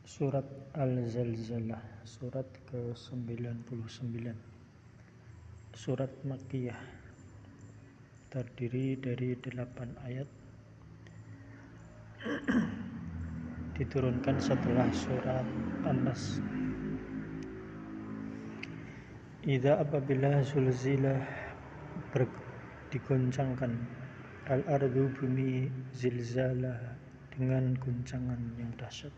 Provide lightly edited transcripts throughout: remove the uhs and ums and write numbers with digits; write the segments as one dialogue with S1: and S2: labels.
S1: Surat Al-Zalzalah, surat ke-99. Surat Makkiyah, terdiri dari 8 ayat. Diturunkan setelah surat An-Nas. Idza apabila zulzilah digoncangkan, al-ardu bumi zilzalah dengan guncangan yang dahsyat.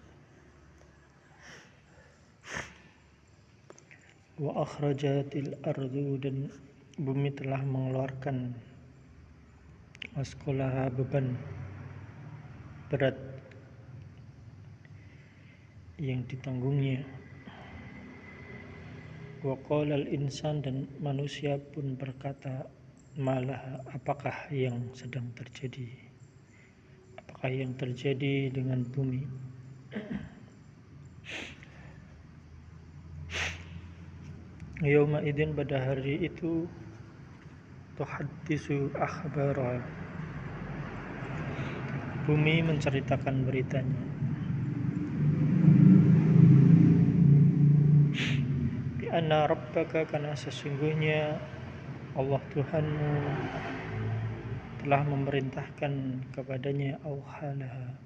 S1: Wa akhrajatil ardu, dan bumi telah mengeluarkan asqalaha, beban berat yang ditanggungnya. Wa qalal insan, dan manusia pun berkata, malah, apakah yang sedang terjadi? Apakah yang terjadi dengan bumi? Yauma idzin, pada hari itu, tuhaddisu akhbara, bumi menceritakan beritanya. Bi anna rabbaka, karena sesungguhnya Allah Tuhanmu telah memerintahkan kepadanya, auhalaha,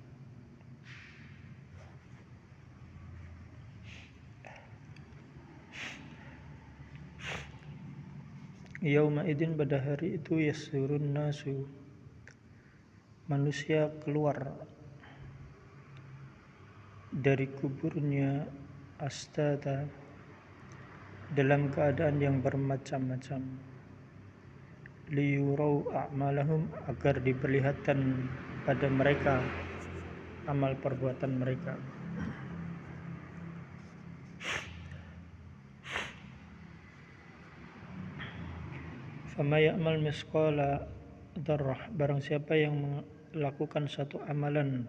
S1: yauma idzin, pada hari itu, yasurun nasu, manusia keluar dari kuburnya astada, dalam keadaan yang bermacam-macam, liyurau a'malahum, agar diperlihatkan pada mereka amal perbuatan mereka. Fama ya'mal misqala dzarrah, barang siapa yang melakukan satu amalan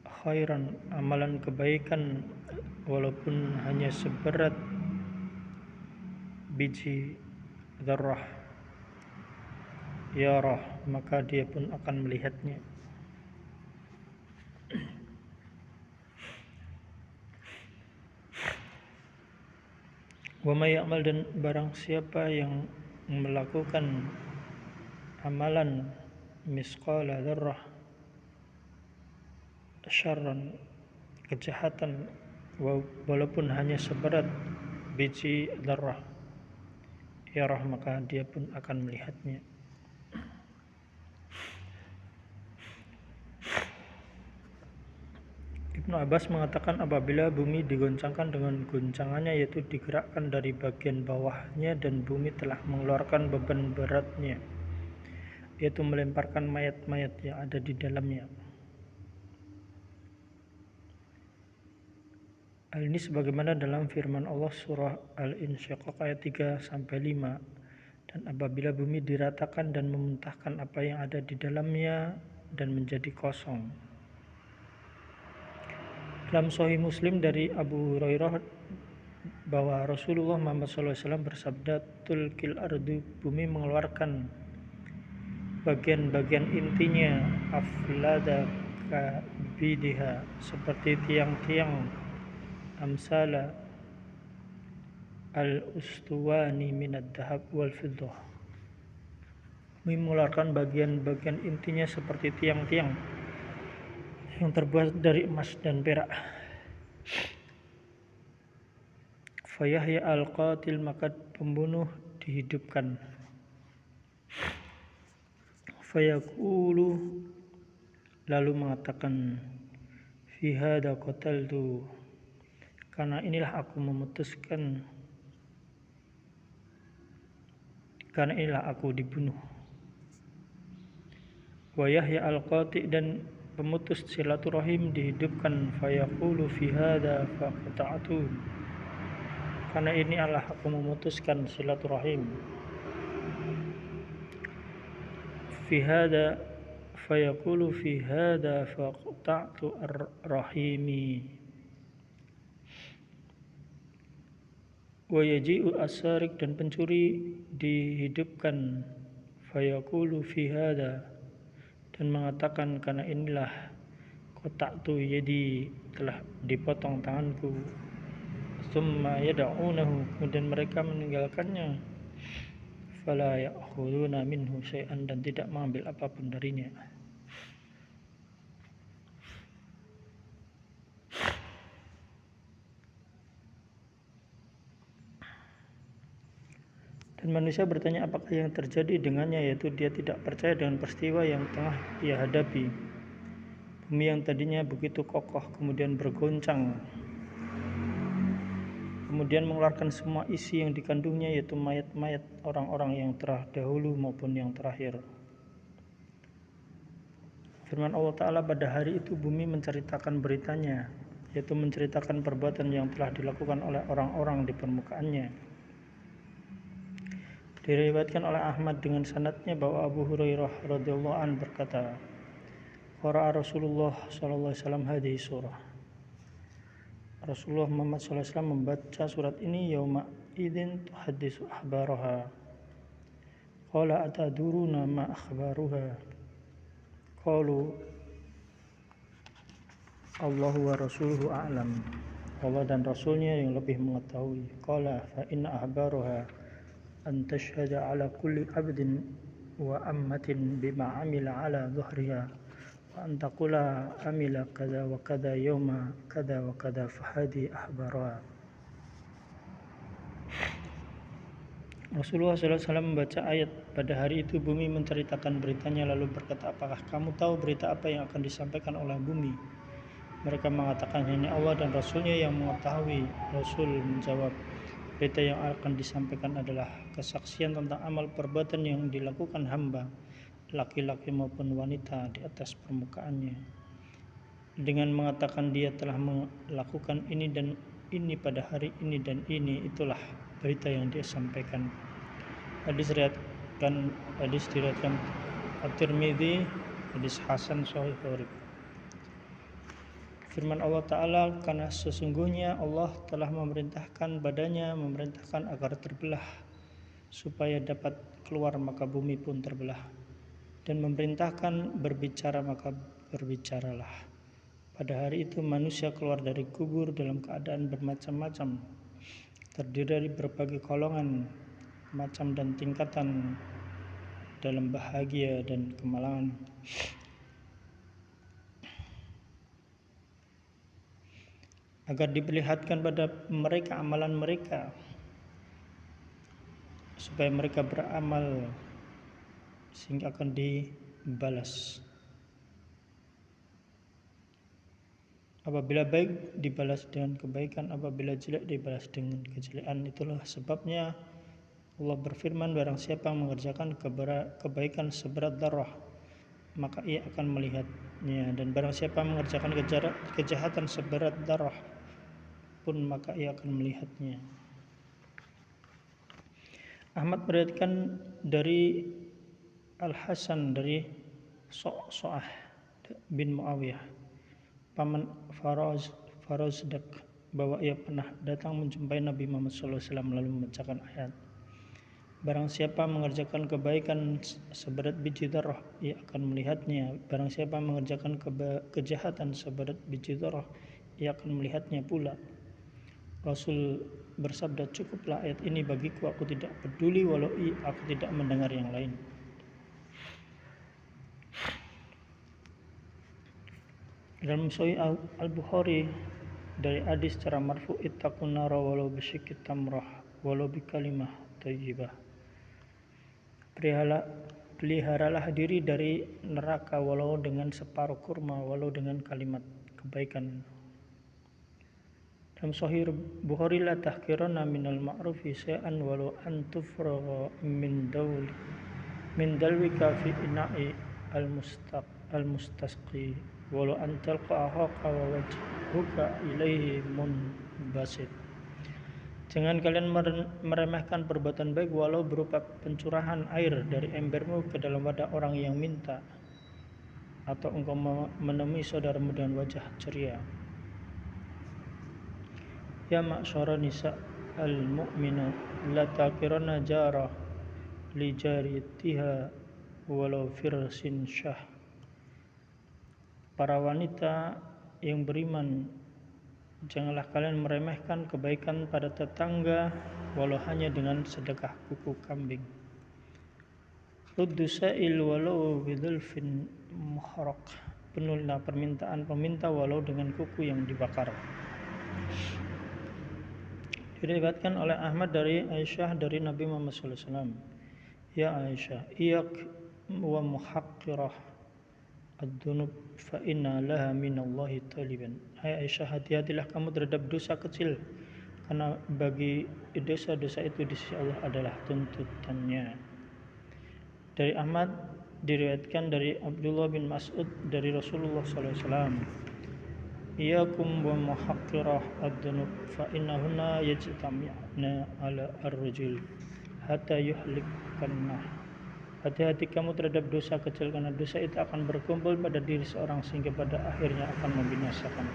S1: khairan, amalan kebaikan, walaupun hanya seberat biji dzarrah, yarah, maka dia pun akan melihatnya. Wa may ya'mal, dan barang siapa yang melakukan amalan misqala dzarrah, syarran, kejahatan, walaupun hanya seberat biji dzarrah, yarah, maka dia pun akan melihatnya. Ibnu Abbas mengatakan, apabila bumi digoncangkan dengan goncangannya, yaitu digerakkan dari bagian bawahnya, dan bumi telah mengeluarkan beban beratnya, yaitu melemparkan mayat-mayat yang ada di dalamnya. Hal ini sebagaimana dalam firman Allah surah Al-Insyiqaq ayat 3-5, dan apabila bumi diratakan dan memuntahkan apa yang ada di dalamnya dan menjadi kosong. Dalam Sahih Muslim dari Abu Hurairah bahwa Rasulullah Muhammad SAW bersabda, tulkil ardu, bumi mengeluarkan bagian-bagian intinya, aflada kabidiha, seperti tiang-tiang, amsala al-ustuwani minad dahab wal fiddah. Bumi mengeluarkan bagian-bagian intinya seperti tiang-tiang yang terbuat dari emas dan perak. Fayahya al-qatil, maka pembunuh dihidupkan. Fayaqulu, lalu mengatakan, fi hadza qataltu, karena inilah aku memutuskan, karena inilah aku dibunuh. Wa yahya al-qati, dan pemutus silaturahim dihidupkan. Fayaqulu fi hadza faqata'tu, karena ini adalah aku memutuskan silaturahim. Fi hadza, fayaqulu fi hadza faqata'tu ar-rahimi. Wa yaji'u as-sariq, dan pencuri dihidupkan. Fayaqulu fi hadza, dan mengatakan, karena inilah qata'tu yadi, telah dipotong tanganku. Tsumma yad'unahu, kemudian mereka meninggalkannya. Fala ya'khuduna minhu syai'an, dan tidak mengambil apapun darinya. Dan manusia bertanya apakah yang terjadi dengannya, yaitu dia tidak percaya dengan peristiwa yang tengah ia hadapi. Bumi yang tadinya begitu kokoh kemudian bergoncang, kemudian mengeluarkan semua isi yang dikandungnya, yaitu mayat-mayat orang-orang yang terdahulu maupun yang terakhir. Firman Allah Ta'ala, pada hari itu bumi menceritakan beritanya, yaitu menceritakan perbuatan yang telah dilakukan oleh orang-orang di permukaannya. Diriwayatkan oleh Ahmad dengan sanadnya bahwa Abu Hurairah radhiyallahu anhu berkata, qara'a Rasulullah sallallahu alaihi wasallam hadhihi surah. Rasulullah Muhammad sallallahu alaihi wasallam membaca surat ini, yauma idzin tuhaddisu akhbaraha. Qala ataduruna ma akhbaruha? Qalu Allahu wa rasuluhu a'lam. Allah dan Rasulnya yang lebih mengetahui. Qala fa inna akhbaruha an tashhada ala kulli abdin wa ammatin bima amila ala dhuhriha wa an taqula amila kada wa kada yawma kada wa kada fahadi ahbaraha. Rasulullah SAW membaca ayat, pada hari itu bumi menceritakan beritanya, lalu berkata, apakah kamu tahu berita apa yang akan disampaikan oleh bumi? Mereka mengatakan, hanya Allah dan Rasulnya yang mengetahui. Rasul menjawab, berita yang akan disampaikan adalah kesaksian tentang amal perbuatan yang dilakukan hamba, laki-laki maupun wanita di atas permukaannya, dengan mengatakan dia telah melakukan ini dan ini pada hari ini dan ini, itulah berita yang dia sampaikan. Hadis diriwayatkan At-Tirmidzi, hadis hasan sahih. Firman Allah Ta'ala, karena sesungguhnya Allah telah memerintahkan badannya, memerintahkan agar terbelah supaya dapat keluar, maka bumi pun terbelah, dan memerintahkan berbicara, maka berbicaralah. Pada hari itu manusia keluar dari kubur dalam keadaan bermacam-macam, terdiri dari berbagai golongan, macam dan tingkatan dalam bahagia dan kemalangan. Agar diperlihatkan pada mereka amalan mereka, supaya mereka beramal sehingga akan dibalas. Apabila baik dibalas dengan kebaikan, apabila jelek dibalas dengan kejelekan. Itulah sebabnya Allah berfirman, barang siapa mengerjakan kebaikan seberat darah, maka ia akan melihatnya, dan barang siapa mengerjakan kejahatan seberat darah pun, maka ia akan melihatnya. Ahmad meriwayatkan dari Al-Hasan dari So'ah bin Muawiyah, paman Farazdak, bahwa ia pernah datang menjumpai Nabi Muhammad SAW lalu membacakan ayat, barang siapa mengerjakan kebaikan seberat biji zarah, ia akan melihatnya. Barang siapa mengerjakan kejahatan seberat biji zarah, ia akan melihatnya pula. Rasul bersabda, cukuplah ayat ini bagiku, aku tidak peduli walau aku tidak mendengar yang lain. Dalam Sahih Al-Bukhari dari hadis secara marfu, ittaqun nara walau bisyikki tamrah walau bikalimah thayyibah. Peliharalah diri dari neraka walau dengan separuh kurma, walau dengan kalimat kebaikan. Dalam Sahih Bukhari, la tahqiranna minal ma'rufi syai'an walau an tufragha min dalwika fi ina'i al-mustasqi walau an talqa akhaka wa wajhuka ilaihi munbasit. Jangan kalian meremehkan perbuatan baik walau berupa pencurahan air dari embermu ke dalam wadah orang yang minta, atau engkau menemui saudaramu dengan wajah ceria. Ya ma'syara nisa al-mu'minat, la taqiranna jarah li jariyatiha walau firsin syah. Para wanita yang beriman, janganlah kalian meremehkan kebaikan pada tetangga walau hanya dengan sedekah kuku kambing. Ruddu sa'il walau bidhulfin muhraq. Penuhilah permintaan peminta walau dengan kuku yang dibakar. Diriwayatkan oleh Ahmad dari Aisyah dari Nabi Muhammad SAW. Ya Aisyah, iyak wa muhaqqirah ad-dunub fa inna laha minallahi taliban. Hai Aisyah, hati-hatilah kamu terhadap dosa kecil, karena bagi dosa-dosa itu di sisi Allah adalah tuntutannya. Dari Ahmad diriwayatkan dari Abdullah bin Mas'ud dari Rasulullah SAW. Iyakum wa muhaqqirah ad-dunub fa innahunna yajtami'na ala ar-rajul hatta yuhlikkanna. Hati-hati kamu terhadap dosa kecil, karena dosa itu akan berkumpul pada diri seorang sehingga pada akhirnya akan membinasakan.